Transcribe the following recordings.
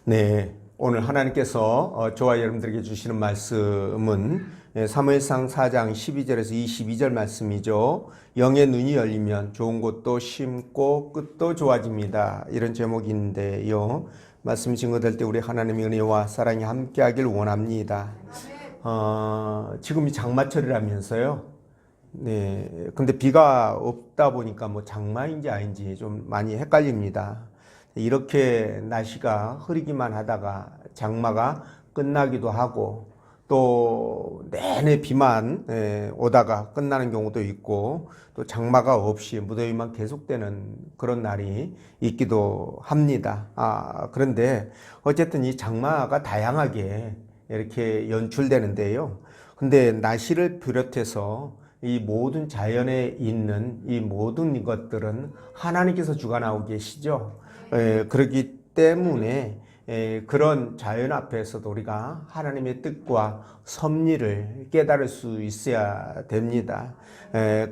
네, 오늘 하나님께서 저와 여러분들에게 주시는 말씀은 사무엘상 4장 12절에서 22절 말씀이죠. 영의 눈이 열리면 좋은 것도 심고 끝도 좋아집니다. 이런 제목인데요. 말씀이 증거될 때 우리 하나님의 은혜와 사랑이 함께하길 원합니다. 지금이 장마철이라면서요. 네, 근데 비가 없다 보니까 뭐 장마인지 아닌지 좀 많이 헷갈립니다. 이렇게 날씨가 흐리기만 하다가 장마가 끝나기도 하고 또 내내 비만 오다가 끝나는 경우도 있고 또 장마가 없이 무더위만 계속되는 그런 날이 있기도 합니다. 그런데 어쨌든 이 장마가 다양하게 이렇게 연출되는데요. 근데 날씨를 비롯해서 이 모든 자연에 있는 이 모든 것들은 하나님께서 주관하고 계시죠. 그렇기 때문에 그런 자연 앞에서도 우리가 하나님의 뜻과 섭리를 깨달을 수 있어야 됩니다.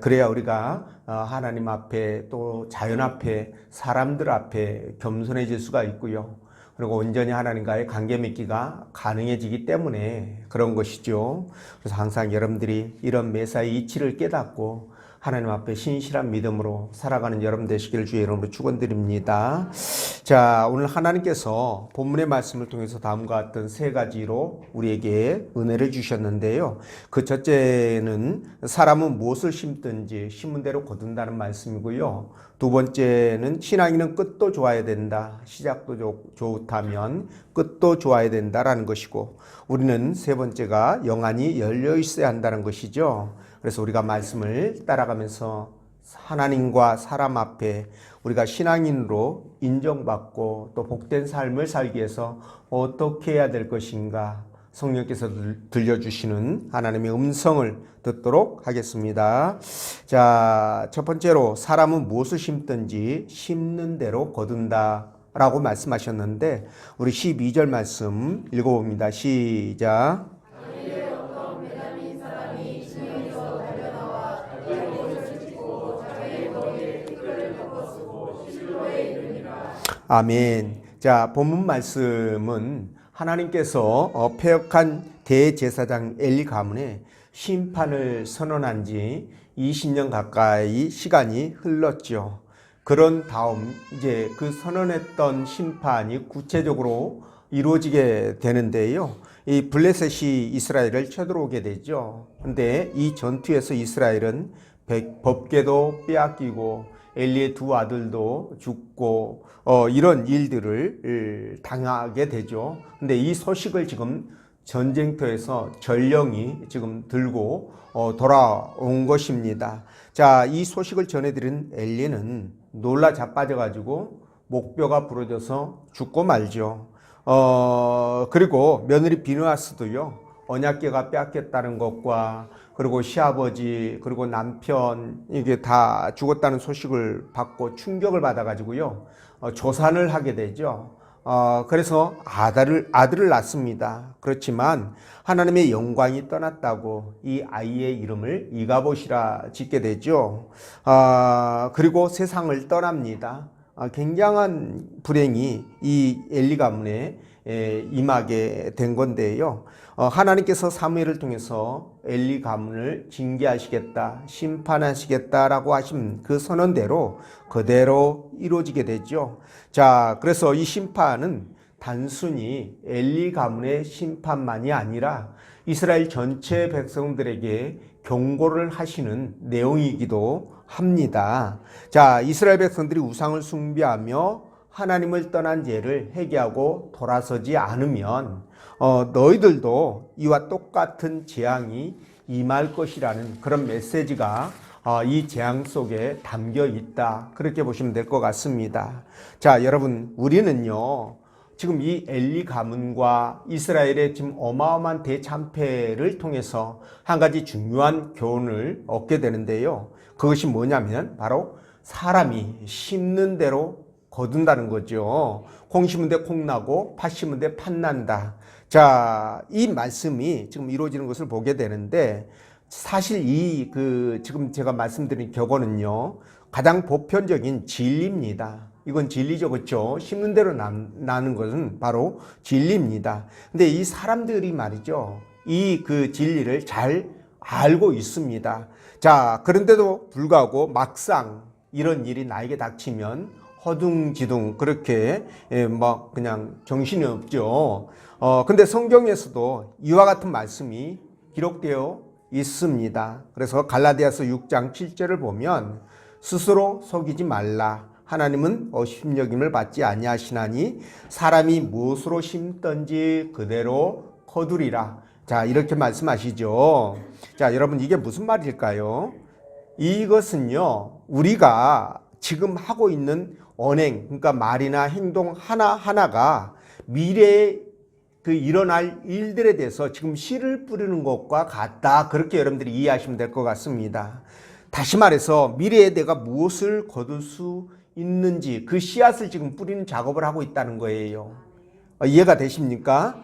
그래야 우리가 하나님 앞에 또 자연 앞에 사람들 앞에 겸손해질 수가 있고요. 그리고 온전히 하나님과의 관계 맺기가 가능해지기 때문에 그런 것이죠. 그래서 항상 여러분들이 이런 매사의 이치를 깨닫고 하나님 앞에 신실한 믿음으로 살아가는 여러분 되시기를 주의 이름으로 축원드립니다. 자, 오늘 하나님께서 본문의 말씀을 통해서 다음과 같은 세 가지로 우리에게 은혜를 주셨는데요. 그 첫째는 사람은 무엇을 심든지 심은 대로 거둔다는 말씀이고요. 두 번째는 신앙인은 끝도 좋아야 된다. 시작도 좋다면 끝도 좋아야 된다라는 것이고, 우리는 세 번째가 영안이 열려 있어야 한다는 것이죠. 그래서 우리가 말씀을 따라가면서 하나님과 사람 앞에 우리가 신앙인으로 인정받고 또 복된 삶을 살기 위해서 어떻게 해야 될 것인가 성령께서 들려주시는 하나님의 음성을 듣도록 하겠습니다. 자, 첫 번째로 사람은 무엇을 심든지 심는 대로 거둔다 라고 말씀하셨는데 우리 12절 말씀 읽어봅니다. 시작. 아멘. 자, 본문 말씀은 하나님께서 패역한 대제사장 엘리 가문에 심판을 선언한 지 20년 가까이 시간이 흘렀죠. 그런 다음 이제 그 선언했던 심판이 구체적으로 이루어지게 되는데요. 이 블레셋이 이스라엘을 쳐들어오게 되죠. 근데 이 전투에서 이스라엘은 법궤도 빼앗기고 엘리의 두 아들도 죽고 이런 일들을 당하게 되죠. 근데 이 소식을 지금 전쟁터에서 전령이 지금 들고 돌아온 것입니다. 자, 이 소식을 전해드린 엘리는 놀라 자빠져가지고 목뼈가 부러져서 죽고 말죠. 그리고 며느리 비느하스도요, 언약궤가 빼앗겼다는 것과 그리고 시아버지 그리고 남편 이게 다 죽었다는 소식을 받고 충격을 받아가지고요, 조산을 하게 되죠. 그래서 아들을 낳습니다. 그렇지만 하나님의 영광이 떠났다고 이 아이의 이름을 이가봇이라 짓게 되죠. 그리고 세상을 떠납니다. 굉장한 불행이 이 엘리 가문에 임하게 된 건데요. 하나님께서 사무엘을 통해서 엘리 가문을 징계하시겠다, 심판하시겠다라고 하신 그 선언대로 그대로 이루어지게 되죠. 자, 그래서 이 심판은 단순히 엘리 가문의 심판만이 아니라 이스라엘 전체 백성들에게 경고를 하시는 내용이기도 합니다. 자, 이스라엘 백성들이 우상을 숭배하며 하나님을 떠난 죄를 회개하고 돌아서지 않으면 너희들도 이와 똑같은 재앙이 임할 것이라는 그런 메시지가 이 재앙 속에 담겨 있다. 그렇게 보시면 될 것 같습니다. 자, 여러분, 우리는요, 지금 이 엘리 가문과 이스라엘의 지금 어마어마한 대참패를 통해서 한 가지 중요한 교훈을 얻게 되는데요. 그것이 뭐냐면 바로 사람이 심는 대로 거둔다는 거죠. 콩 심은 데 콩 나고 팥 심은 데 팥 난다. 자, 이 말씀이 지금 이루어지는 것을 보게 되는데 사실 지금 제가 말씀드린 격언은요, 가장 보편적인 진리입니다. 이건 진리죠, 그렇죠? 심는 대로 나는 것은 바로 진리입니다. 근데 이 사람들이 말이죠, 그 진리를 잘 알고 있습니다. 자, 그런데도 불구하고 막상 이런 일이 나에게 닥치면 허둥지둥 그렇게 막 그냥 정신이 없죠. 근데 성경에서도 이와 같은 말씀이 기록되어 있습니다. 그래서 갈라디아서 6장 7절을 보면 스스로 속이지 말라. 하나님은 업신여김을 받지 아니하시나니 사람이 무엇으로 심든지 그대로 거두리라. 자, 이렇게 말씀하시죠. 자, 여러분 이게 무슨 말일까요? 이것은요, 우리가 지금 하고 있는 언행, 그러니까 말이나 행동 하나하나가 미래에 일어날 일들에 대해서 지금 씨를 뿌리는 것과 같다. 그렇게 여러분들이 이해하시면 될 것 같습니다. 다시 말해서 미래에 내가 무엇을 거둘 수 있는지 그 씨앗을 지금 뿌리는 작업을 하고 있다는 거예요. 이해가 되십니까?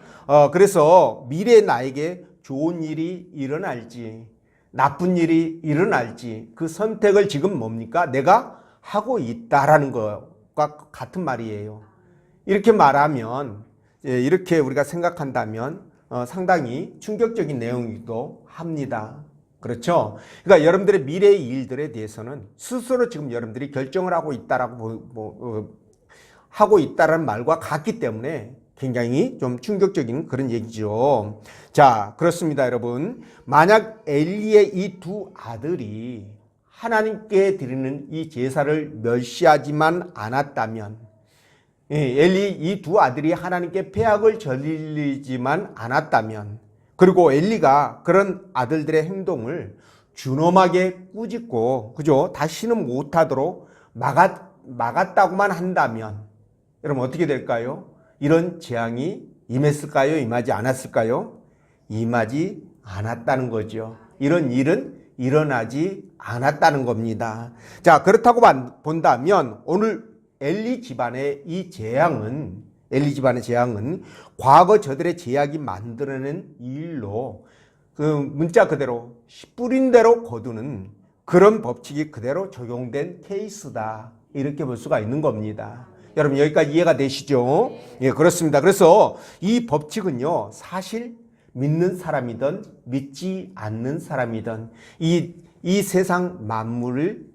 그래서 미래에 나에게 좋은 일이 일어날지 나쁜 일이 일어날지 그 선택을 지금 뭡니까? 내가 하고 있다라는 것과 같은 말이에요. 이렇게 말하면 이렇게 우리가 생각한다면 상당히 충격적인 내용이기도 합니다. 그렇죠? 그러니까 여러분들의 미래의 일들에 대해서는 스스로 지금 여러분들이 결정을 하고 있다라고 하고 있다라는 말과 같기 때문에 굉장히 좀 충격적인 그런 얘기죠. 자, 그렇습니다, 여러분. 만약 엘리의 이 두 아들이 하나님께 드리는 이 제사를 멸시하지만 않았다면, 엘리 이 두 아들이 하나님께 패악을 저지르지만 않았다면, 그리고 엘리가 그런 아들들의 행동을 준엄하게 꾸짖고, 그죠? 다시는 못하도록 막았다고만 한다면, 여러분 어떻게 될까요? 이런 재앙이 임했을까요? 임하지 않았을까요? 임하지 않았다는 거죠. 이런 일은 일어나지 않았다는 겁니다. 자, 그렇다고 본다면 오늘 엘리 집안의 재앙은 과거 저들의 제약이 만들어낸 일로 그 문자 그대로 뿌린 대로 거두는 그런 법칙이 그대로 적용된 케이스다. 이렇게 볼 수가 있는 겁니다. 여러분 여기까지 이해가 되시죠? 예, 그렇습니다. 그래서 이 법칙은요, 사실 믿는 사람이든 믿지 않는 사람이든 이 세상 만물이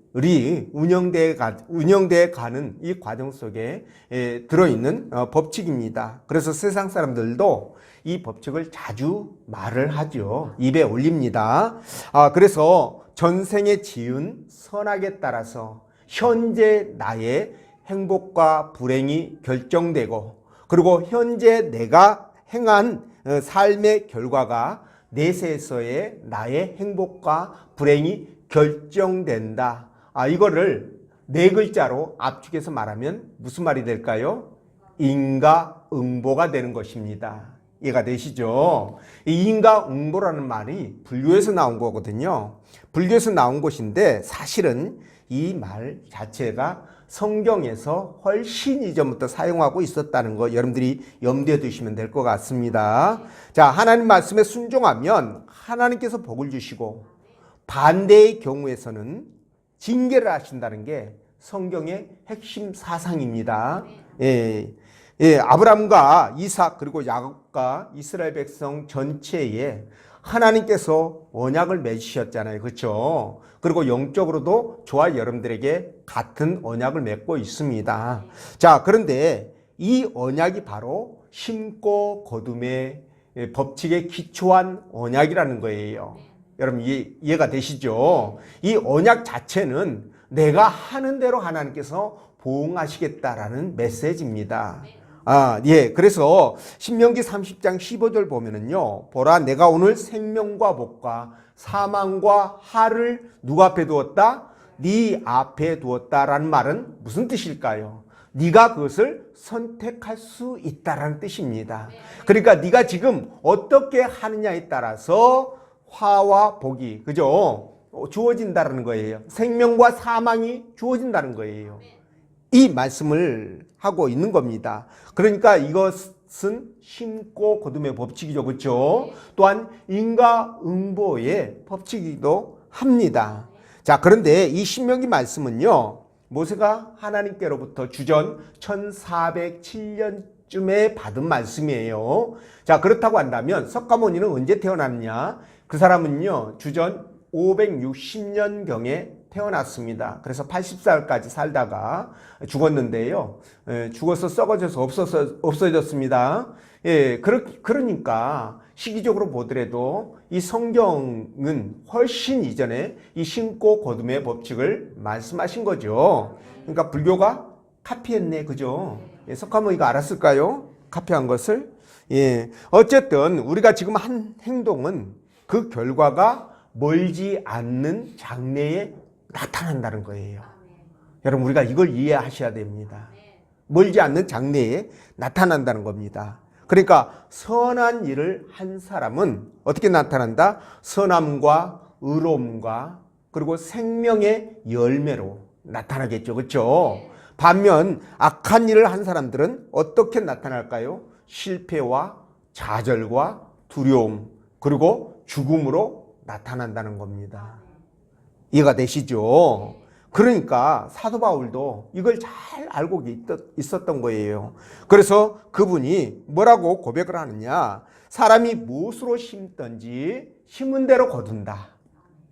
운영되어 가는 이 과정 속에 들어있는 법칙입니다. 그래서 세상 사람들도 이 법칙을 자주 말을 하죠. 입에 올립니다. 그래서 전생에 지은 선악에 따라서 현재 나의 행복과 불행이 결정되고, 그리고 현재 내가 행한 삶의 결과가 내세에서의 나의 행복과 불행이 결정된다. 이거를 네 글자로 압축해서 말하면 무슨 말이 될까요? 인과응보가 되는 것입니다. 이해가 되시죠? 이 인과응보라는 말이 불교에서 나온 거거든요. 불교에서 나온 것인데 사실은 이 말 자체가 성경에서 훨씬 이전부터 사용하고 있었다는 거 여러분들이 염두에 두시면 될 것 같습니다. 자, 하나님 말씀에 순종하면 하나님께서 복을 주시고, 반대의 경우에서는 징계를 하신다는 게 성경의 핵심 사상입니다. 아브라함과 이삭 그리고 야곱과 이스라엘 백성 전체에 하나님께서 언약을 맺으셨잖아요. 그렇죠? 그리고 영적으로도 저와 여러분들에게 같은 언약을 맺고 있습니다. 자, 그런데 이 언약이 바로 심고 거둠의 법칙에 기초한 언약이라는 거예요. 여러분 이해가 되시죠? 이 언약 자체는 내가 하는 대로 하나님께서 보응하시겠다라는 메시지입니다. 예. 그래서 신명기 30장 15절 보면은요, 보라, 내가 오늘 생명과 복과 사망과 하를 누구 앞에 두었다? 네 앞에 두었다라는 말은 무슨 뜻일까요? 네가 그것을 선택할 수 있다라는 뜻입니다. 그러니까 네가 지금 어떻게 하느냐에 따라서 화와 복이, 그죠? 주어진다는 거예요. 생명과 사망이 주어진다는 거예요. 이 말씀을 하고 있는 겁니다. 그러니까 이것은 것은 심고 거둠의 법칙이죠. 그렇죠? 또한 인과응보의 법칙이기도 합니다. 자, 그런데 이 신명기 말씀은요, 모세가 하나님께로부터 주전 1407년쯤에 받은 말씀이에요. 자, 그렇다고 한다면 석가모니는 언제 태어났냐? 그 사람은요, 주전 560년경에 태어났습니다. 그래서 80살까지 살다가 죽었는데요. 죽어서 썩어져서 없어졌습니다. 예, 그러니까 시기적으로 보더라도 이 성경은 훨씬 이전에 이 심고 거둠의 법칙을 말씀하신 거죠. 그러니까 불교가 카피했네, 그죠? 예, 석가모니가 알았을까요? 카피한 것을? 예, 어쨌든 우리가 지금 한 행동은 그 결과가 멀지 않는 장래에 나타난다는 거예요. 여러분, 우리가 이걸 이해하셔야 됩니다. 멀지 않는 장래에 나타난다는 겁니다. 그러니까 선한 일을 한 사람은 어떻게 나타난다? 선함과 의로움과 그리고 생명의 열매로 나타나겠죠. 그렇죠? 반면 악한 일을 한 사람들은 어떻게 나타날까요? 실패와 좌절과 두려움 그리고 죽음으로 나타난다는 겁니다. 이해가 되시죠? 그러니까 사도 바울도 이걸 잘 알고 있었던 거예요. 그래서 그분이 뭐라고 고백을 하느냐? 사람이 무엇으로 심든지 심은 대로 거둔다.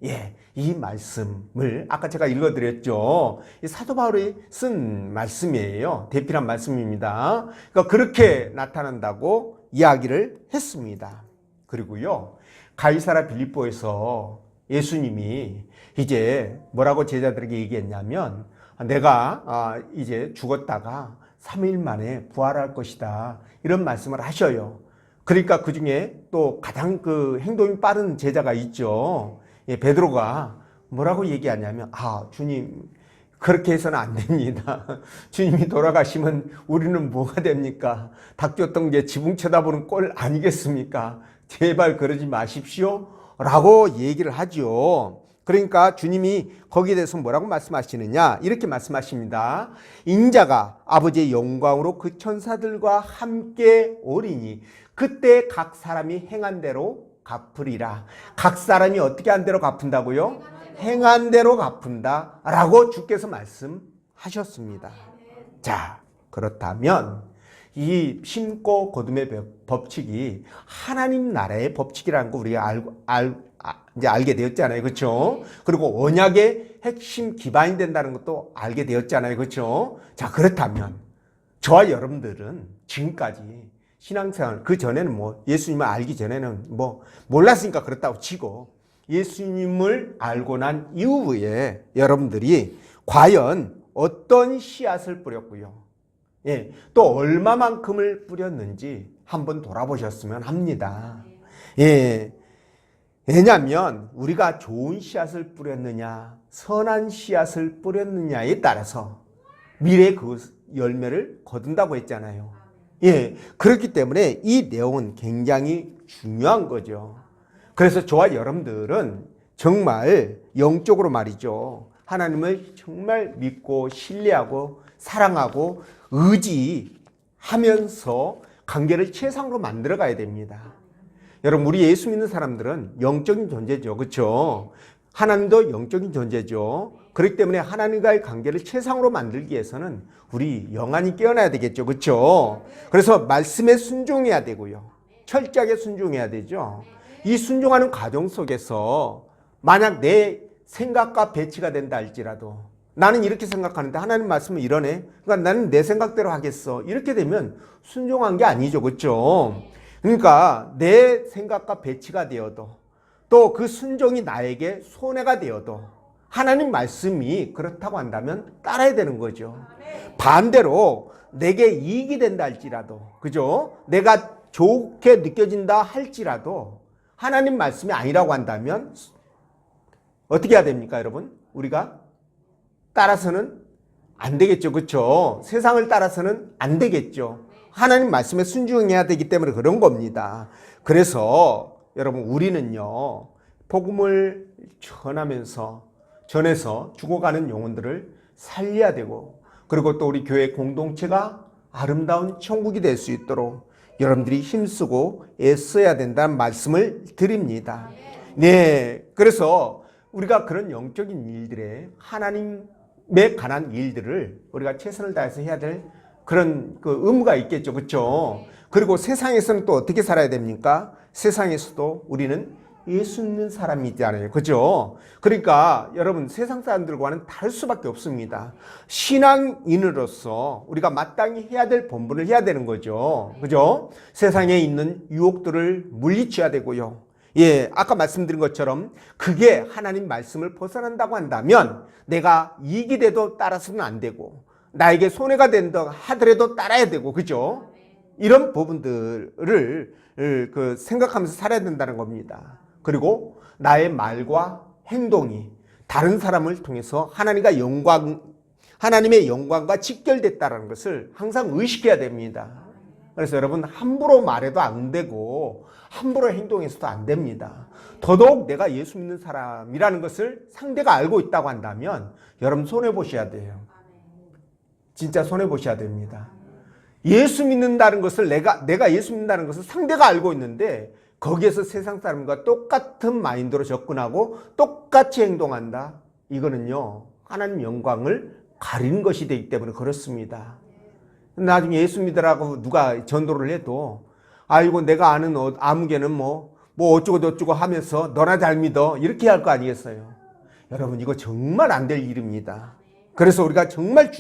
예, 이 말씀을 아까 제가 읽어드렸죠. 이 사도 바울이 쓴 말씀이에요. 대필한 말씀입니다. 그러니까 그렇게 나타난다고 이야기를 했습니다. 그리고요, 가이사랴 빌립보에서 예수님이 이제 뭐라고 제자들에게 얘기했냐면 내가 이제 죽었다가 3일 만에 부활할 것이다. 이런 말씀을 하셔요. 그러니까 그 중에 또 가장 그 행동이 빠른 제자가 있죠. 예, 베드로가 뭐라고 얘기하냐면 주님 그렇게 해서는 안 됩니다. 주님이 돌아가시면 우리는 뭐가 됩니까? 닭 쫓던 게 지붕 쳐다보는 꼴 아니겠습니까? 제발 그러지 마십시오. 라고 얘기를 하죠. 그러니까 주님이 거기에 대해서 뭐라고 말씀하시느냐? 이렇게 말씀하십니다. 인자가 아버지의 영광으로 그 천사들과 함께 오리니 그때 각 사람이 행한 대로 갚으리라. 각 사람이 어떻게 한 대로 갚은다고요? 행한 대로 갚은다 라고 주께서 말씀하셨습니다. 자, 그렇다면 이 심고 거둠의 법칙이 하나님 나라의 법칙이라는 거 우리가 이제 알게 되었잖아요. 그렇죠? 그리고 언약의 핵심 기반이 된다는 것도 알게 되었잖아요. 그렇죠? 자, 그렇다면 저와 여러분들은 지금까지 신앙생활, 그 전에는 예수님을 알기 전에는 몰랐으니까 그렇다고 치고 예수님을 알고 난 이후에 여러분들이 과연 어떤 씨앗을 뿌렸고요. 예, 또 얼마만큼을 뿌렸는지 한번 돌아보셨으면 합니다. 예, 왜냐하면 우리가 좋은 씨앗을 뿌렸느냐, 선한 씨앗을 뿌렸느냐에 따라서 미래의 그 열매를 거둔다고 했잖아요. 예, 그렇기 때문에 이 내용은 굉장히 중요한 거죠. 그래서 저와 여러분들은 정말 영적으로 말이죠. 하나님을 정말 믿고 신뢰하고 사랑하고 의지하면서 관계를 최상으로 만들어 가야 됩니다. 여러분, 우리 예수 믿는 사람들은 영적인 존재죠. 그렇죠? 하나님도 영적인 존재죠. 그렇기 때문에 하나님과의 관계를 최상으로 만들기 위해서는 우리 영안이 깨어나야 되겠죠. 그렇죠? 그래서 말씀에 순종해야 되고요. 철저하게 순종해야 되죠. 이 순종하는 과정 속에서 만약 내 생각과 배치가 된다 할지라도 나는 이렇게 생각하는데 하나님 말씀은 이러네. 그러니까 나는 내 생각대로 하겠어. 이렇게 되면 순종한 게 아니죠. 그렇죠? 그러니까 내 생각과 배치가 되어도 또 그 순종이 나에게 손해가 되어도 하나님 말씀이 그렇다고 한다면 따라야 되는 거죠. 반대로 내게 이익이 된다 할지라도, 그죠? 내가 좋게 느껴진다 할지라도 하나님 말씀이 아니라고 한다면 어떻게 해야 됩니까, 여러분? 우리가 따라서는 안 되겠죠. 그렇죠? 세상을 따라서는 안 되겠죠. 하나님 말씀에 순종해야 되기 때문에 그런 겁니다. 그래서 여러분, 우리는요, 복음을 전해서 죽어가는 영혼들을 살려야 되고, 그리고 또 우리 교회 공동체가 아름다운 천국이 될 수 있도록 여러분들이 힘쓰고 애써야 된다는 말씀을 드립니다. 네, 그래서 우리가 그런 영적인 일들에 하나님에 관한 일들을 우리가 최선을 다해서 해야 될 그런 그 의무가 있겠죠. 그렇죠? 그리고 세상에서는 또 어떻게 살아야 됩니까? 세상에서도 우리는 예수 믿는 사람이잖아요. 그죠? 그러니까 여러분 세상 사람들과는 다를 수밖에 없습니다. 신앙인으로서 우리가 마땅히 해야 될 본분을 해야 되는 거죠. 그죠? 세상에 있는 유혹들을 물리쳐야 되고요. 예, 아까 말씀드린 것처럼 그게 하나님 말씀을 벗어난다고 한다면 내가 이익이 돼도 따라서는 안 되고 나에게 손해가 된다 하더라도 따라야 되고, 그죠? 이런 부분들을 생각하면서 살아야 된다는 겁니다. 그리고 나의 말과 행동이 다른 사람을 통해서 하나님의 영광과 직결됐다는 것을 항상 의식해야 됩니다. 그래서 여러분 함부로 말해도 안 되고 함부로 행동해서도 안 됩니다. 더더욱 내가 예수 믿는 사람이라는 것을 상대가 알고 있다고 한다면 여러분 손해보셔야 돼요. 진짜 손해보셔야 됩니다. 예수 믿는다는 것을 내가 예수 믿는다는 것을 상대가 알고 있는데 거기에서 세상 사람과 똑같은 마인드로 접근하고 똑같이 행동한다. 이거는요 하나님 영광을 가리는 것이 되기 때문에 그렇습니다. 나중에 예수 믿으라고 누가 전도를 해도 아이고 내가 아는 아무개는 뭐 어쩌고 저쩌고 하면서 너나 잘 믿어 이렇게 할 거 아니겠어요. 여러분 이거 정말 안 될 일입니다. 그래서 우리가 정말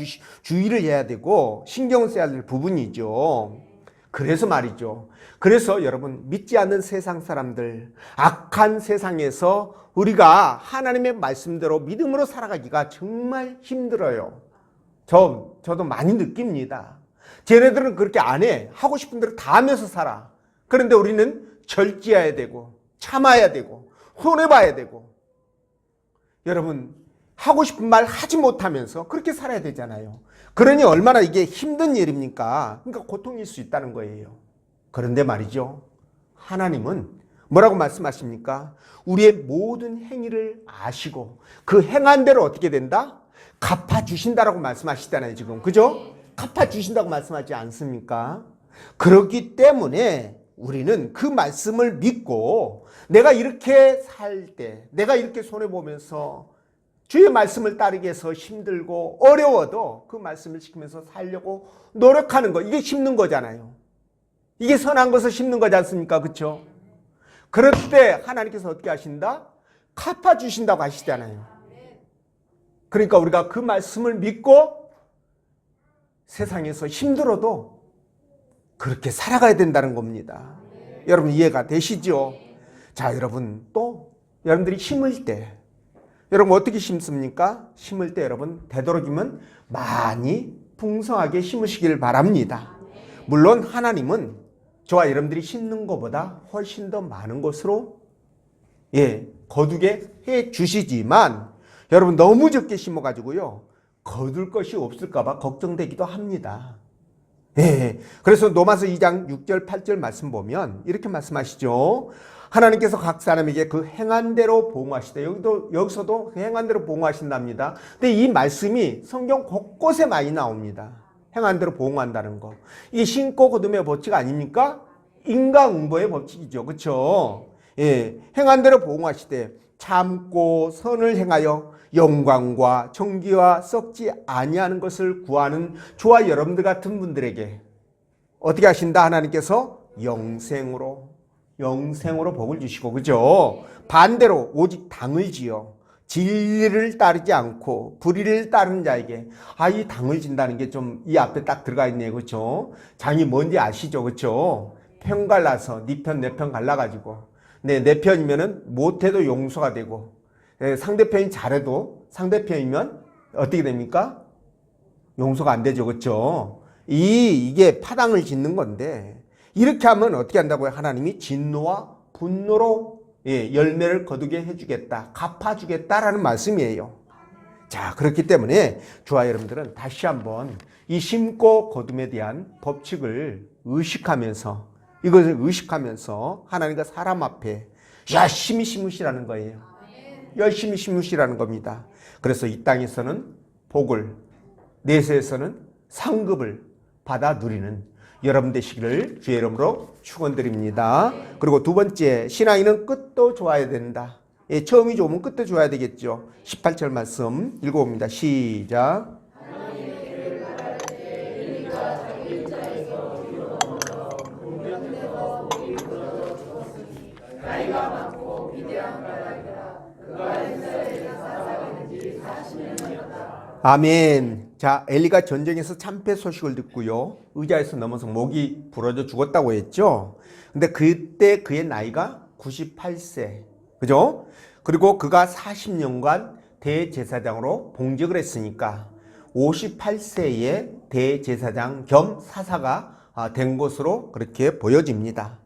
주의를 해야 되고 신경을 써야 될 부분이죠. 그래서 말이죠. 그래서 여러분 믿지 않는 세상 사람들, 악한 세상에서 우리가 하나님의 말씀대로 믿음으로 살아가기가 정말 힘들어요. 저도 많이 느낍니다. 쟤네들은 그렇게 안 해. 하고 싶은 대로 다 하면서 살아. 그런데 우리는 절제해야 되고 참아야 되고 손해봐야 되고 여러분 하고 싶은 말 하지 못하면서 그렇게 살아야 되잖아요. 그러니 얼마나 이게 힘든 일입니까? 그러니까 고통일 수 있다는 거예요. 그런데 말이죠. 하나님은 뭐라고 말씀하십니까? 우리의 모든 행위를 아시고 그 행한 대로 어떻게 된다? 갚아주신다라고 말씀하시잖아요. 지금. 그죠? 갚아주신다고 말씀하지 않습니까? 그렇기 때문에 우리는 그 말씀을 믿고 내가 이렇게 살 때 내가 이렇게 손해보면서 주의 말씀을 따르기 위해서 힘들고 어려워도 그 말씀을 지키면서 살려고 노력하는 거 이게 힘든 거잖아요. 이게 선한 것을 심는 거지 않습니까? 그렇죠? 그럴 때 하나님께서 어떻게 하신다? 갚아주신다고 하시잖아요. 그러니까 우리가 그 말씀을 믿고 세상에서 힘들어도 그렇게 살아가야 된다는 겁니다. 여러분 이해가 되시죠? 자, 여러분 또 여러분들이 심을 때 여러분 어떻게 심습니까? 심을 때 여러분 되도록이면 많이 풍성하게 심으시길 바랍니다. 물론 하나님은 저와 여러분들이 심는 것보다 훨씬 더 많은 것으로 거두게 해 주시지만 여러분 너무 적게 심어가지고요 거둘 것이 없을까 봐 걱정되기도 합니다. 그래서 로마서 2장 6절 8절 말씀 보면 이렇게 말씀하시죠. 하나님께서 각 사람에게 그 행한 대로 보응하시다. 여기서도 그 행한 대로 보응하신답니다. 근데 이 말씀이 성경 곳곳에 많이 나옵니다. 행한 대로 보응한다는 거. 이게 신고 거둠의 법칙 아닙니까? 인과응보의 법칙이죠. 그렇죠? 행한 대로 보응하시되 참고 선을 행하여 영광과 정기와 썩지 아니하는 것을 구하는 저와 여러분들 같은 분들에게 어떻게 하신다? 하나님께서 영생으로 복을 주시고, 그죠? 반대로 오직 당을 지어 진리를 따르지 않고 불의를 따르는 자에게 이 당을 진다는 게 좀 이 앞에 딱 들어가 있네요. 그렇죠? 장이 뭔지 아시죠? 그렇죠? 편 갈라서 네 편 내 편 갈라가지고 내 편이면은 못해도 용서가 되고 상대편이 잘해도 상대편이면 어떻게 됩니까? 용서가 안 되죠. 그렇죠? 이게 파당을 짓는 건데 이렇게 하면 어떻게 한다고요? 하나님이 진노와 분노로 열매를 거두게 해주겠다. 갚아주겠다라는 말씀이에요. 자, 그렇기 때문에 저와 여러분들은 다시 한번 이 심고 거둠에 대한 법칙을 의식하면서 이것을 의식하면서 하나님과 사람 앞에 열심히 심으시라는 거예요. 열심히 심으시라는 겁니다. 그래서 이 땅에서는 복을, 내세에서는 상급을 받아 누리는 여러분 되시기를 주의 이름으로 축원드립니다. 그리고 두 번째, 신앙인은 끝도 좋아야 된다. 예, 처음이 좋으면 끝도 좋아야 되겠죠. 18절 말씀 읽어봅니다. 시작. 아멘. 자, 엘리가 전쟁에서 참패 소식을 듣고요, 의자에서 넘어서 목이 부러져 죽었다고 했죠. 근데 그때 그의 나이가 98세. 그죠? 그리고 그가 40년간 대제사장으로 봉직을 했으니까 58세에 대제사장 겸 사사가 된 것으로 그렇게 보여집니다.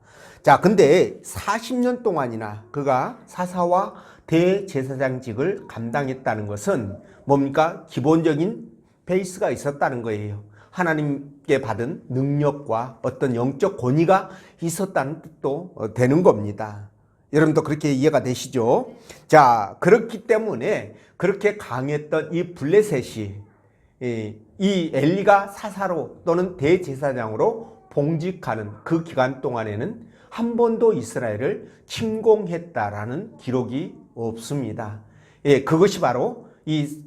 자, 근데 40년 동안이나 그가 사사와 대제사장직을 감당했다는 것은 뭡니까? 기본적인 베이스가 있었다는 거예요. 하나님께 받은 능력과 어떤 영적 권위가 있었다는 뜻도 되는 겁니다. 여러분도 그렇게 이해가 되시죠? 자, 그렇기 때문에 그렇게 강했던 이 블레셋이 이 엘리가 사사로 또는 대제사장으로 봉직하는 그 기간 동안에는 한 번도 이스라엘을 침공했다라는 기록이 없습니다. 예, 그것이 바로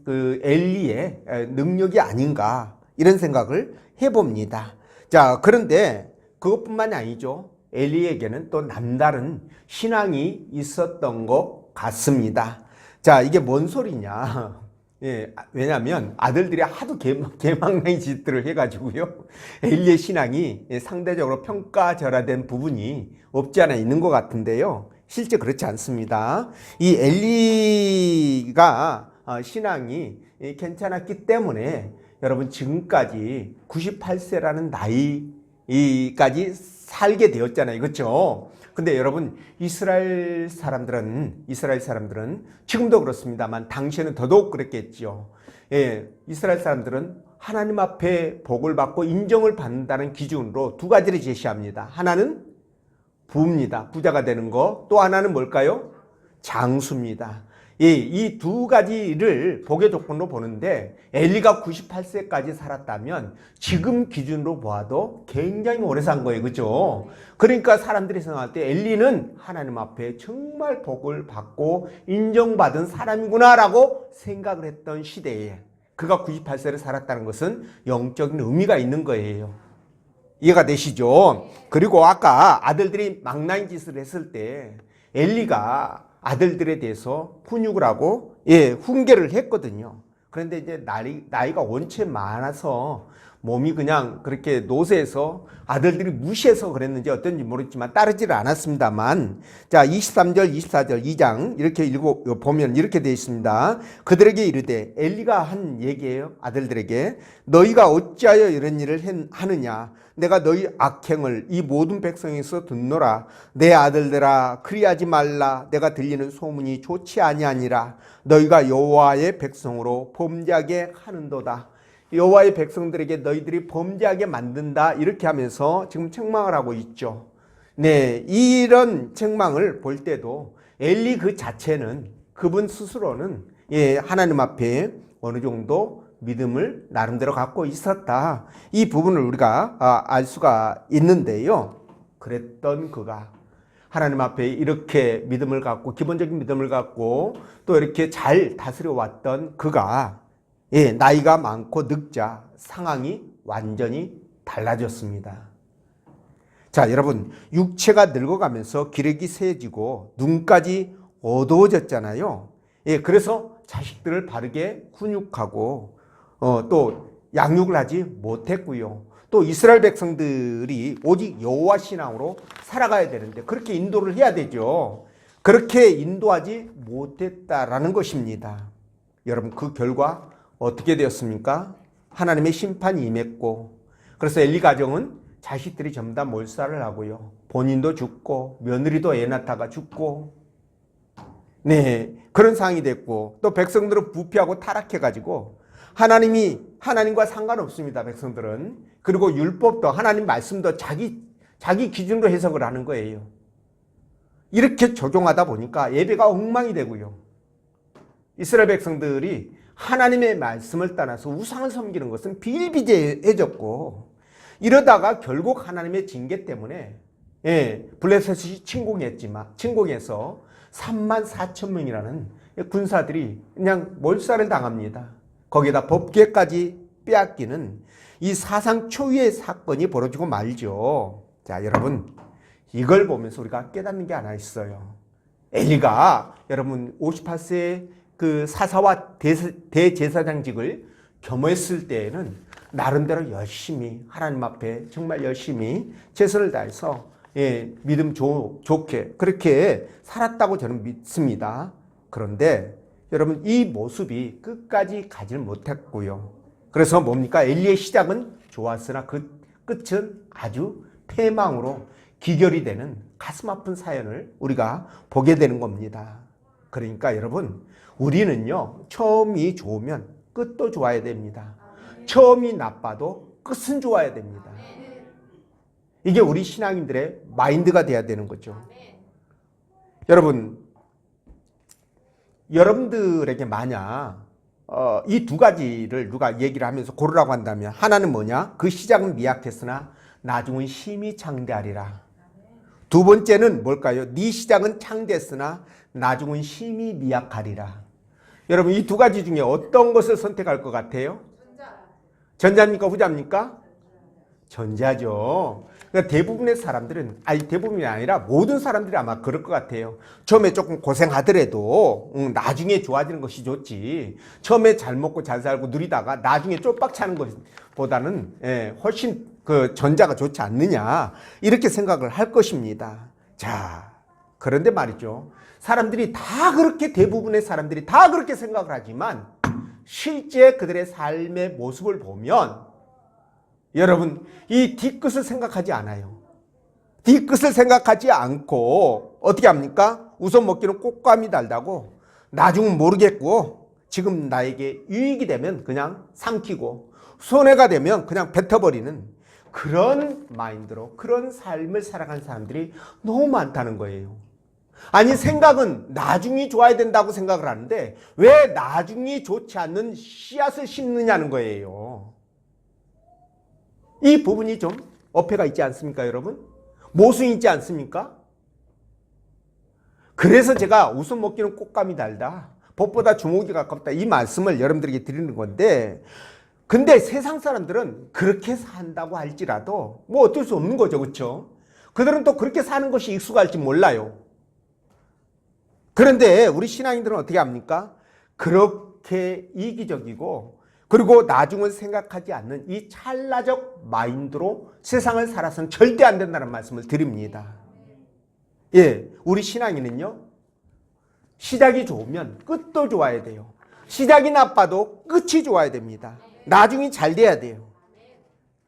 그 엘리의 능력이 아닌가 이런 생각을 해봅니다. 자, 그런데 그것뿐만이 아니죠. 엘리에게는 또 남다른 신앙이 있었던 것 같습니다. 자, 이게 뭔 소리냐? 예, 왜냐하면 아들들이 하도 개망나니 짓들을 해가지고요, 엘리의 신앙이 상대적으로 평가절하된 부분이 없지 않아 있는 것 같은데요, 실제 그렇지 않습니다. 이 엘리가 신앙이 괜찮았기 때문에 여러분 지금까지 98세라는 나이까지 살게 되었잖아요. 그렇죠? 근데 여러분 이스라엘 사람들은 지금도 그렇습니다만 당시에는 더더욱 그랬겠죠. 예, 이스라엘 사람들은 하나님 앞에 복을 받고 인정을 받는다는 기준으로 두 가지를 제시합니다. 하나는 부입니다. 부자가 되는 거. 또 하나는 뭘까요? 장수입니다. 이 두 가지를 복의 조건으로 보는데 엘리가 98세까지 살았다면 지금 기준으로 보아도 굉장히 오래 산 거예요. 그죠? 그러니까 사람들이 생각할 때 엘리는 하나님 앞에 정말 복을 받고 인정받은 사람이구나라고 생각을 했던 시대에 그가 98세를 살았다는 것은 영적인 의미가 있는 거예요. 이해가 되시죠? 그리고 아까 아들들이 망나니 짓을 했을 때 엘리가 아들들에 대해서 훈육을 하고 훈계를 했거든요. 그런데 이제 나이가 원체 많아서 몸이 그냥 그렇게 노쇠해서 아들들이 무시해서 그랬는지 어떤지 모르겠지만 따르지를 않았습니다만, 자 23절 24절 2장 이렇게 보면 이렇게 되어 있습니다. 그들에게 이르되, 엘리가 한 얘기예요. 아들들에게 너희가 어찌하여 이런 일을 하느냐? 내가 너희 악행을 이 모든 백성에서 듣노라. 내 아들들아 그리하지 말라. 내가 들리는 소문이 좋지 아니하니라. 너희가 여호와의 백성으로 범죄하게 하는도다. 여호와의 백성들에게 너희들이 범죄하게 만든다, 이렇게 하면서 지금 책망을 하고 있죠. 네, 이런 책망을 볼 때도 엘리 그 자체는, 그분 스스로는 하나님 앞에 어느 정도 믿음을 나름대로 갖고 있었다, 이 부분을 우리가 알 수가 있는데요. 그랬던 그가 하나님 앞에 이렇게 믿음을 갖고, 기본적인 믿음을 갖고 또 이렇게 잘 다스려 왔던 그가 나이가 많고 늙자 상황이 완전히 달라졌습니다. 자, 여러분, 육체가 늙어가면서 기력이 세지고 눈까지 어두워졌잖아요. 그래서 자식들을 바르게 훈육하고 또 양육을 하지 못했고요. 또 이스라엘 백성들이 오직 여호와 신앙으로 살아가야 되는데 그렇게 인도를 해야 되죠. 그렇게 인도하지 못했다라는 것입니다. 여러분, 그 결과 어떻게 되었습니까? 하나님의 심판이 임했고, 그래서 엘리 가정은 자식들이 전부 다 몰살을 하고요, 본인도 죽고 며느리도 애 낳다가 죽고, 그런 상황이 됐고, 또 백성들은 부패하고 타락해가지고 하나님과 상관없습니다. 백성들은. 그리고 율법도, 하나님 말씀도 자기 기준으로 해석을 하는 거예요. 이렇게 적용하다 보니까 예배가 엉망이 되고요, 이스라엘 백성들이 하나님의 말씀을 떠나서 우상을 섬기는 것은 비일비재해졌고, 이러다가 결국 하나님의 징계 때문에 블레셋이 침공해서 34,000명이라는 군사들이 그냥 몰살을 당합니다. 거기에다 법궤까지 빼앗기는 이 사상 초유의 사건이 벌어지고 말죠. 자, 여러분, 이걸 보면서 우리가 깨닫는 게 하나 있어요. 엘리가 여러분 58세 그 사사와 대제사장직을 겸했을 때에는 나름대로 열심히 하나님 앞에 정말 열심히 최선을 다해서 믿음 좋게 그렇게 살았다고 저는 믿습니다. 그런데 여러분 이 모습이 끝까지 가지를 못했고요. 그래서 뭡니까? 엘리의 시작은 좋았으나 그 끝은 아주 패망으로 기결이 되는 가슴 아픈 사연을 우리가 보게 되는 겁니다. 그러니까 여러분 우리는요 처음이 좋으면 끝도 좋아야 됩니다. 처음이 나빠도 끝은 좋아야 됩니다. 이게 우리 신앙인들의 마인드가 돼야 되는 거죠. 여러분들에게 만약 이 두 가지를 누가 얘기를 하면서 고르라고 한다면 하나는 뭐냐? 그 시작은 미약했으나 나중은 심히 창대하리라. 두 번째는 뭘까요? 네 시작은 창대했으나 나중은 심히 미약하리라. 여러분 이 두 가지 중에 어떤 것을 선택할 것 같아요? 전자입니까? 후자입니까? 전자죠. 그러니까 대부분의 사람들은, 대부분이 아니라 모든 사람들이 아마 그럴 것 같아요. 처음에 조금 고생하더라도 나중에 좋아지는 것이 좋지. 처음에 잘 먹고 잘 살고 누리다가 나중에 쪽박 차는 것보다는 훨씬 그 전자가 좋지 않느냐 이렇게 생각을 할 것입니다. 자, 그런데 말이죠. 사람들이 다 그렇게 대부분의 사람들이 다 그렇게 생각을 하지만 실제 그들의 삶의 모습을 보면 여러분 이 뒤끝을 생각하지 않아요. 뒤끝을 생각하지 않고 어떻게 합니까? 우선 먹기는 꽃감이 달다고 나중은 모르겠고 지금 나에게 유익이 되면 그냥 삼키고 손해가 되면 그냥 뱉어버리는 그런 마인드로 그런 삶을 살아가는 사람들이 너무 많다는 거예요. 아니 생각은 나중이 좋아야 된다고 생각을 하는데 왜 나중이 좋지 않는 씨앗을 심느냐는 거예요. 이 부분이 좀 어폐가 있지 않습니까, 여러분? 모순이 있지 않습니까? 그래서 제가 웃음 먹기는 꽃감이 달다. 법보다 주먹이 가깝다. 이 말씀을 여러분들에게 드리는 건데 근데 세상 사람들은 그렇게 산다고 할지라도 뭐 어쩔 수 없는 거죠. 그렇죠? 그들은 또 그렇게 사는 것이 익숙할지 몰라요. 그런데 우리 신앙인들은 어떻게 합니까? 그렇게 이기적이고 그리고 나중을 생각하지 않는 이 찰나적 마인드로 세상을 살아서는 절대 안 된다는 말씀을 드립니다. 우리 신앙인은요. 시작이 좋으면 끝도 좋아야 돼요. 시작이 나빠도 끝이 좋아야 됩니다. 나중이 잘 돼야 돼요.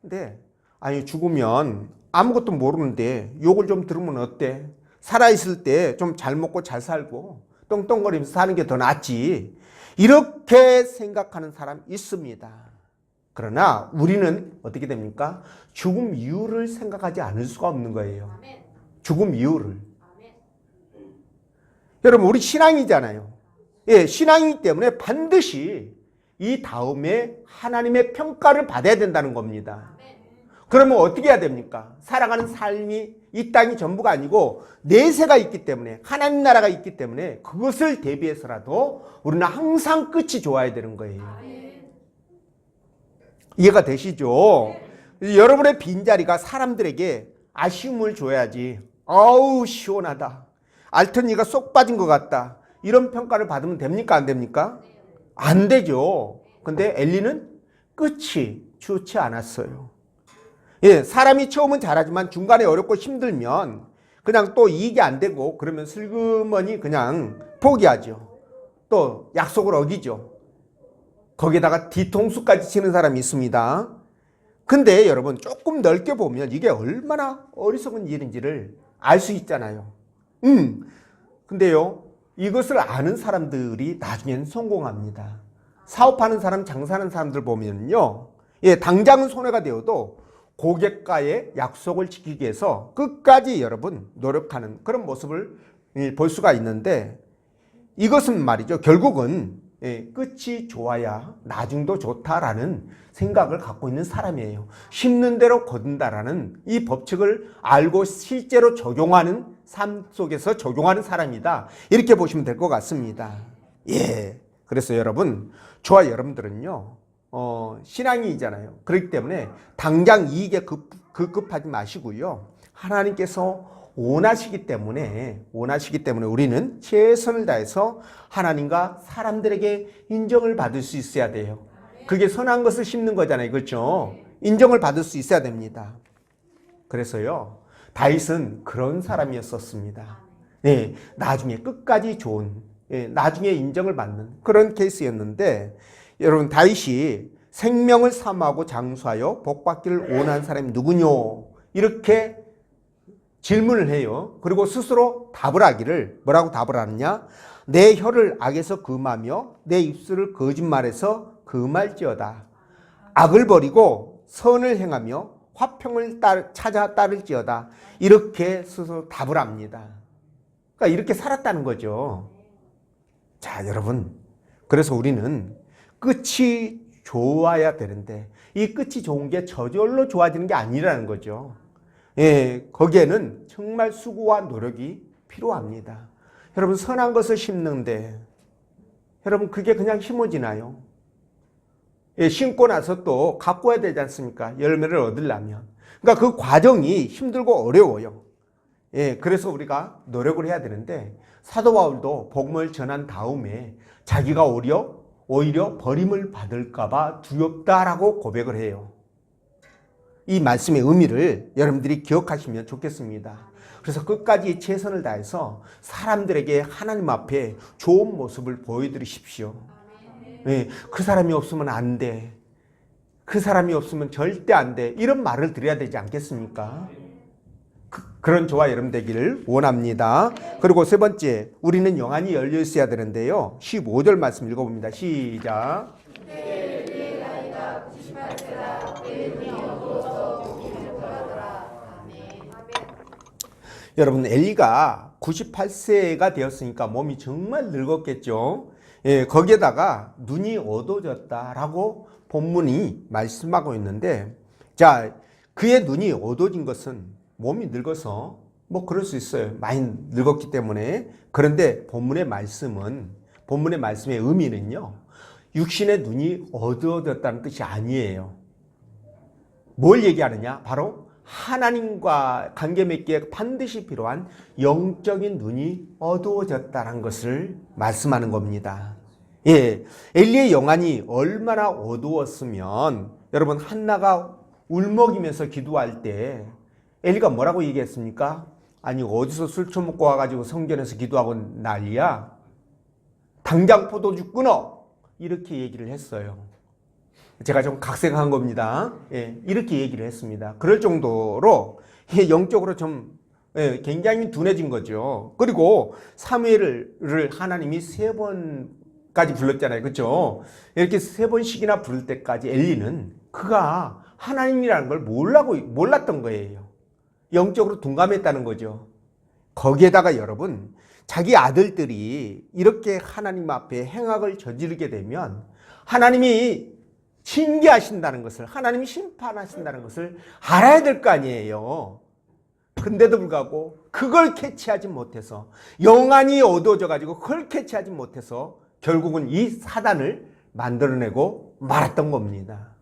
근데 아니 죽으면 아무것도 모르는데 욕을 좀 들으면 어때? 살아있을 때 좀 잘 먹고 잘 살고 떵떵거리면서 사는 게 더 낫지. 이렇게 생각하는 사람 있습니다. 그러나 우리는 어떻게 됩니까? 죽음 이유를 생각하지 않을 수가 없는 거예요. 죽음 이유를. 여러분 우리 신앙이잖아요. 신앙이기 때문에 반드시 이 다음에 하나님의 평가를 받아야 된다는 겁니다. 그러면 어떻게 해야 됩니까? 살아가는 삶이 이 땅이 전부가 아니고 내세가 있기 때문에 하나님 나라가 있기 때문에 그것을 대비해서라도 우리는 항상 끝이 좋아야 되는 거예요. 이해가 되시죠? 여러분의 빈자리가 사람들에게 아쉬움을 줘야지. 아우 시원하다. 알턴니가 쏙 빠진 것 같다. 이런 평가를 받으면 됩니까? 안 됩니까? 안 되죠. 근데 엘리는 끝이 좋지 않았어요. 사람이 처음은 잘하지만 중간에 어렵고 힘들면 그냥 또 이익이 안 되고 그러면 슬그머니 그냥 포기하죠. 또 약속을 어기죠. 거기에다가 뒤통수까지 치는 사람이 있습니다. 근데 여러분 조금 넓게 보면 이게 얼마나 어리석은 일인지를 알 수 있잖아요. 근데요 이것을 아는 사람들이 나중에는 성공합니다. 사업하는 사람, 장사하는 사람들 보면요 당장은 손해가 되어도 고객과의 약속을 지키기 위해서 끝까지 여러분 노력하는 그런 모습을 볼 수가 있는데 이것은 말이죠. 결국은 끝이 좋아야 나중도 좋다라는 생각을 갖고 있는 사람이에요. 심는 대로 거둔다라는 이 법칙을 알고 실제로 적용하는 삶 속에서 적용하는 사람이다. 이렇게 보시면 될 것 같습니다. 예. 그래서 여러분, 저와 여러분들은요, 신앙이잖아요. 그렇기 때문에 당장 이익에 급하지 마시고요. 하나님께서 원하시기 때문에 우리는 최선을 다해서 하나님과 사람들에게 인정을 받을 수 있어야 돼요. 그게 선한 것을 심는 거잖아요. 그렇죠? 인정을 받을 수 있어야 됩니다. 그래서요, 다윗은 그런 사람이었었습니다. 네, 나중에 끝까지 좋은, 나중에 인정을 받는 그런 케이스였는데, 여러분, 다윗이 생명을 사모하고 장수하여 복받기를 원하는 사람이 누구뇨? 이렇게 질문을 해요. 그리고 스스로 답을 하기를, 뭐라고 답을 하느냐? 내 혀를 악에서 금하며 내 입술을 거짓말에서 금할지어다. 악을 버리고 선을 행하며 화평을 찾아 따를지어다. 이렇게 스스로 답을 합니다. 그러니까 이렇게 살았다는 거죠. 자, 여러분. 그래서 우리는 끝이 좋아야 되는데 이 끝이 좋은 게 저절로 좋아지는 게 아니라는 거죠. 예, 거기에는 정말 수고와 노력이 필요합니다. 여러분, 선한 것을 심는데 여러분 그게 그냥 심어지나요? 예, 심고 나서 또 가꿔야 되지 않습니까? 열매를 얻으려면. 그러니까 그 과정이 힘들고 어려워요. 예, 그래서 우리가 노력을 해야 되는데 사도 바울도 복음을 전한 다음에 자기가 오히려 버림을 받을까봐 두렵다라고 고백을 해요. 이 말씀의 의미를 여러분들이 기억하시면 좋겠습니다. 그래서 끝까지 최선을 다해서 사람들에게 하나님 앞에 좋은 모습을 보여드리십시오. 네, 그 사람이 없으면 안 돼. 그 사람이 없으면 절대 안 돼. 이런 말을 드려야 되지 않겠습니까? 그런 저와 여러분 되기를 원합니다. 그리고 세 번째, 우리는 영안이 열려 있어야 되는데요. 15절 말씀 읽어봅니다. 시작. 여러분, 엘리가 98세가 되었으니까 몸이 정말 늙었겠죠. 예, 거기에다가 눈이 어두워졌다라고 본문이 말씀하고 있는데, 자, 그의 눈이 어두워진 것은 몸이 늙어서 뭐 그럴 수 있어요. 많이 늙었기 때문에. 그런데 본문의 말씀의 의미는요, 육신의 눈이 어두워졌다는 뜻이 아니에요. 뭘 얘기하느냐? 바로 하나님과 관계 맺기에 반드시 필요한 영적인 눈이 어두워졌다는 것을 말씀하는 겁니다. 예, 엘리의 영안이 얼마나 어두웠으면 여러분, 한나가 울먹이면서 기도할 때 엘리가 뭐라고 얘기했습니까? 아니, 어디서 술 처먹고 와가지고 성전에서 기도하고 난리야? 당장 포도주 끊어! 이렇게 얘기를 했어요. 제가 좀 각색한 겁니다. 예, 이렇게 얘기를 했습니다. 그럴 정도로 영적으로 좀 굉장히 둔해진 거죠. 그리고 사무엘을 하나님이 3번까지 불렀잖아요. 그렇죠? 이렇게 3번씩이나 부를 때까지 엘리는 그가 하나님이라는 걸 몰랐던 거예요. 영적으로 둔감했다는 거죠. 거기에다가 여러분, 자기 아들들이 이렇게 하나님 앞에 행악을 저지르게 되면 하나님이 징계하신다는 것을, 하나님이 심판하신다는 것을 알아야 될 거 아니에요. 근데도 불구하고 그걸 캐치하지 못해서, 영안이 어두워져 가지고 그걸 캐치하지 못해서 결국은 이 사단을 만들어내고 말았던 겁니다.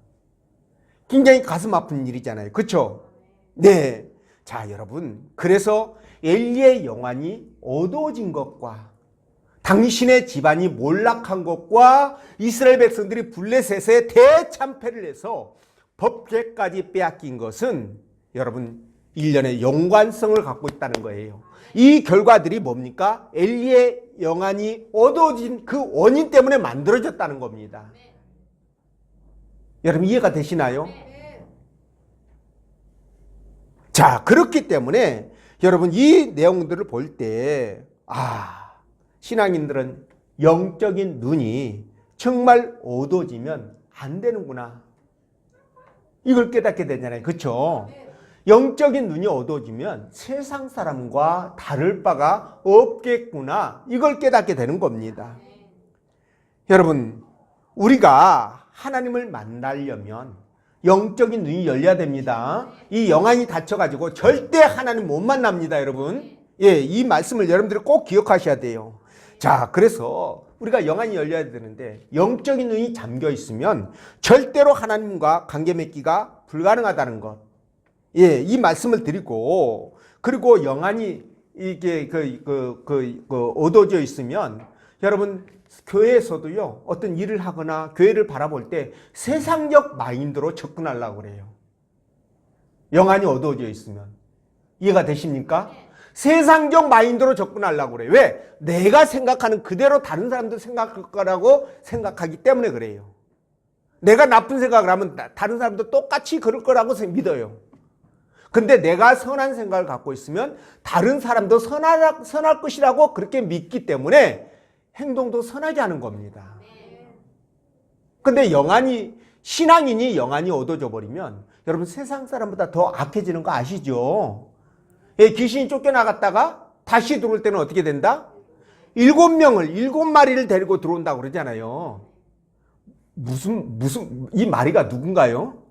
굉장히 가슴 아픈 일이잖아요. 그렇죠? 네. 자, 여러분, 그래서 엘리의 영안이 어두워진 것과 당신의 집안이 몰락한 것과 이스라엘 백성들이 블레셋에 대참패를 해서 법궤까지 빼앗긴 것은 여러분, 일련의 연관성을 갖고 있다는 거예요. 이 결과들이 뭡니까? 엘리의 영안이 어두워진 그 원인 때문에 만들어졌다는 겁니다. 여러분, 이해가 되시나요? 자, 그렇기 때문에 여러분, 이 내용들을 볼 때 신앙인들은 영적인 눈이 정말 어두워지면 안 되는구나, 이걸 깨닫게 되잖아요. 그렇죠? 영적인 눈이 어두워지면 세상 사람과 다를 바가 없겠구나, 이걸 깨닫게 되는 겁니다. 여러분, 우리가 하나님을 만나려면 영적인 눈이 열려야 됩니다. 이 영안이 닫혀가지고 절대 하나님 못 만납니다, 여러분. 예, 이 말씀을 여러분들이 꼭 기억하셔야 돼요. 자, 그래서 우리가 영안이 열려야 되는데 영적인 눈이 잠겨 있으면 절대로 하나님과 관계 맺기가 불가능하다는 것. 예, 이 말씀을 드리고, 그리고 영안이 이게 어두워져 있으면 여러분 교회에서도요, 어떤 일을 하거나 교회를 바라볼 때 세상적 마인드로 접근하려고 그래요. 영안이 어두워져 있으면. 이해가 되십니까? 세상적 마인드로 접근하려고 그래요. 왜? 내가 생각하는 그대로 다른 사람도 생각할 거라고 생각하기 때문에 그래요. 내가 나쁜 생각을 하면 다른 사람도 똑같이 그럴 거라고 믿어요. 근데 내가 선한 생각을 갖고 있으면 다른 사람도 선할 것이라고 그렇게 믿기 때문에 행동도 선하게 하는 겁니다. 근데 신앙인이 영안이 어두워져 버리면 여러분 세상 사람보다 더 악해지는 거 아시죠? 예, 귀신이 쫓겨나갔다가 다시 들어올 때는 어떻게 된다? 7마리를 데리고 들어온다고 그러잖아요. 이 마리가 누군가요?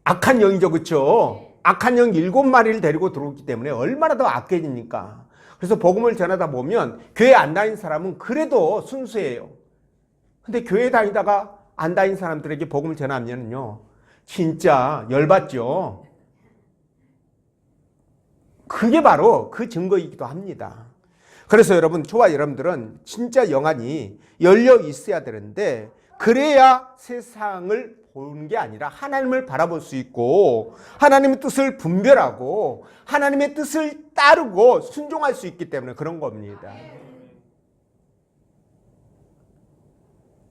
악한 영이죠, 그렇죠? 악한 영 7마리를 데리고 들어오기 때문에 얼마나 더 악해집니까? 그래서 복음을 전하다 보면 교회 안 다니는 사람은 그래도 순수해요. 근데 교회 다니다가 안 다니는 사람들에게 복음을 전하면요, 진짜 열받죠. 그게 바로 그 증거이기도 합니다. 그래서 여러분, 저와 여러분들은 진짜 영안이 열려 있어야 되는데, 그래야 세상을 보는 게 아니라 하나님을 바라볼 수 있고 하나님의 뜻을 분별하고 하나님의 뜻을 따르고 순종할 수 있기 때문에 그런 겁니다.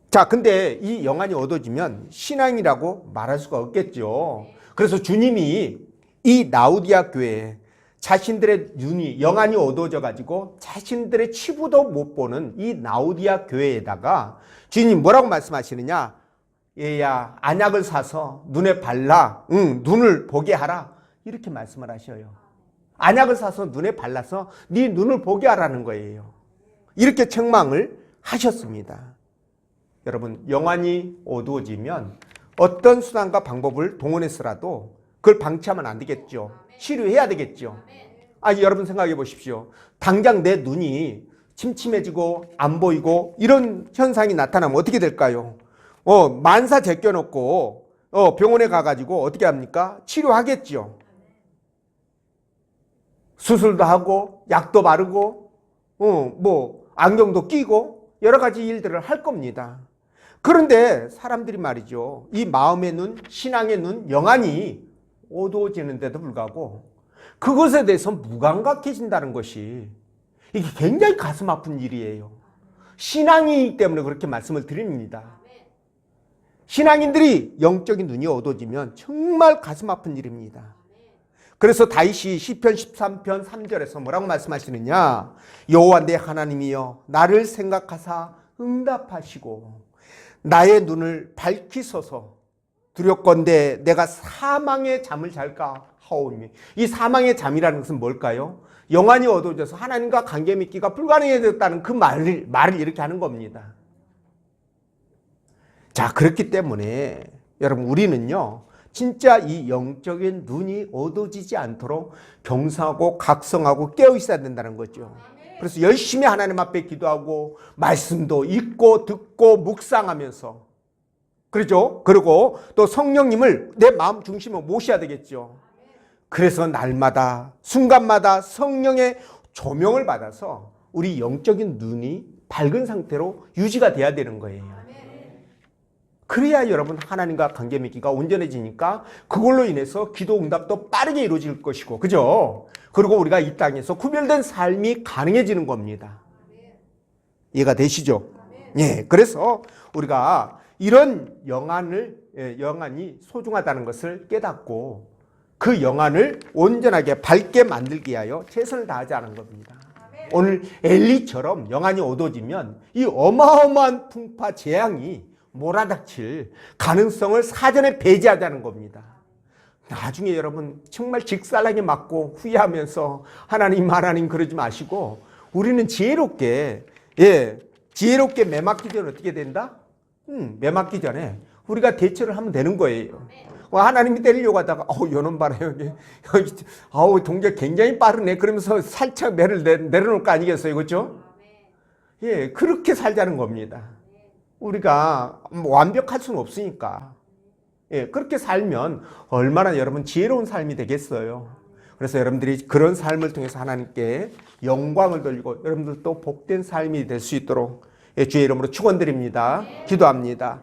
자, 근데 이 영안이 어두워지면 신앙이라고 말할 수가 없겠죠. 그래서 주님이 이 라우디아 교회에 자신들의 눈이 영안이 어두워져 가지고 자신들의 치부도 못 보는 이 라우디아 교회에다가 주님 뭐라고 말씀하시느냐? 얘야, 안약을 사서 눈에 발라, 눈을 보게 하라, 이렇게 말씀을 하셔요. 안약을 사서 눈에 발라서 네 눈을 보게 하라는 거예요. 이렇게 책망을 하셨습니다. 여러분, 영안이 어두워지면 어떤 수단과 방법을 동원해서라도 그걸 방치하면 안 되겠죠. 치료해야 되겠죠. 여러분 생각해 보십시오. 당장 내 눈이 침침해지고 안 보이고 이런 현상이 나타나면 어떻게 될까요? 만사 제껴놓고 병원에 가가지고 어떻게 합니까? 치료하겠죠. 수술도 하고 약도 바르고 안경도 끼고 여러 가지 일들을 할 겁니다. 그런데 사람들이 말이죠, 이 마음의 눈, 신앙의 눈, 영안이 어두워지는데도 불구하고 그것에 대해서 무감각해진다는 것이 이게 굉장히 가슴 아픈 일이에요. 신앙이기 때문에 그렇게 말씀을 드립니다. 신앙인들이 영적인 눈이 어두워지면 정말 가슴 아픈 일입니다. 그래서 다윗이 시편 13편 3절에서 뭐라고 말씀하시느냐? 여호와 내 하나님이여 나를 생각하사 응답하시고 나의 눈을 밝히소서. 두렵건대 내가 사망의 잠을 잘까 하오니. 이 사망의 잠이라는 것은 뭘까요? 영안이 어두워져서 하나님과 관계 맺기가 불가능해졌다는 그 말을 이렇게 하는 겁니다. 자, 그렇기 때문에 여러분, 우리는요 진짜 이 영적인 눈이 어두워지지 않도록 경성하고 각성하고 깨어 있어야 된다는 거죠. 그래서 열심히 하나님 앞에 기도하고 말씀도 읽고 듣고 묵상하면서, 그렇죠? 그리고 또 성령님을 내 마음 중심으로 모셔야 되겠죠. 그래서 날마다 순간마다 성령의 조명을 받아서 우리 영적인 눈이 밝은 상태로 유지가 돼야 되는 거예요. 그래야 여러분 하나님과 관계 맺기가 온전해지니까 그걸로 인해서 기도 응답도 빠르게 이루어질 것이고, 그죠? 그리고 우리가 이 땅에서 구별된 삶이 가능해지는 겁니다. 이해가 되시죠? 예, 그래서 우리가 이런 영안이 소중하다는 것을 깨닫고 그 영안을 온전하게 밝게 만들기 위하여 최선을 다하자는 겁니다. 오늘 엘리처럼 영안이 어두워지면 이 어마어마한 풍파 재앙이 몰아닥칠 가능성을 사전에 배제하자는 겁니다. 나중에 여러분 정말 직살나게 맞고 후회하면서 하나님 그러지 마시고 우리는 지혜롭게 지혜롭게 매 맞기 전에 어떻게 된다? 매 맞기 전에 우리가 대처를 하면 되는 거예요. 하나님이 때리려고 하다가 요놈 봐라요. 동작 굉장히 빠르네. 그러면서 살짝 매를 내려놓을 거 아니겠어요. 그렇죠? 예, 그렇게 살자는 겁니다. 우리가 완벽할 수는 없으니까. 예, 그렇게 살면 얼마나 여러분 지혜로운 삶이 되겠어요. 그래서 여러분들이 그런 삶을 통해서 하나님께 영광을 돌리고 여러분들도 복된 삶이 될 수 있도록 주의 이름으로 축원드립니다. 기도합니다.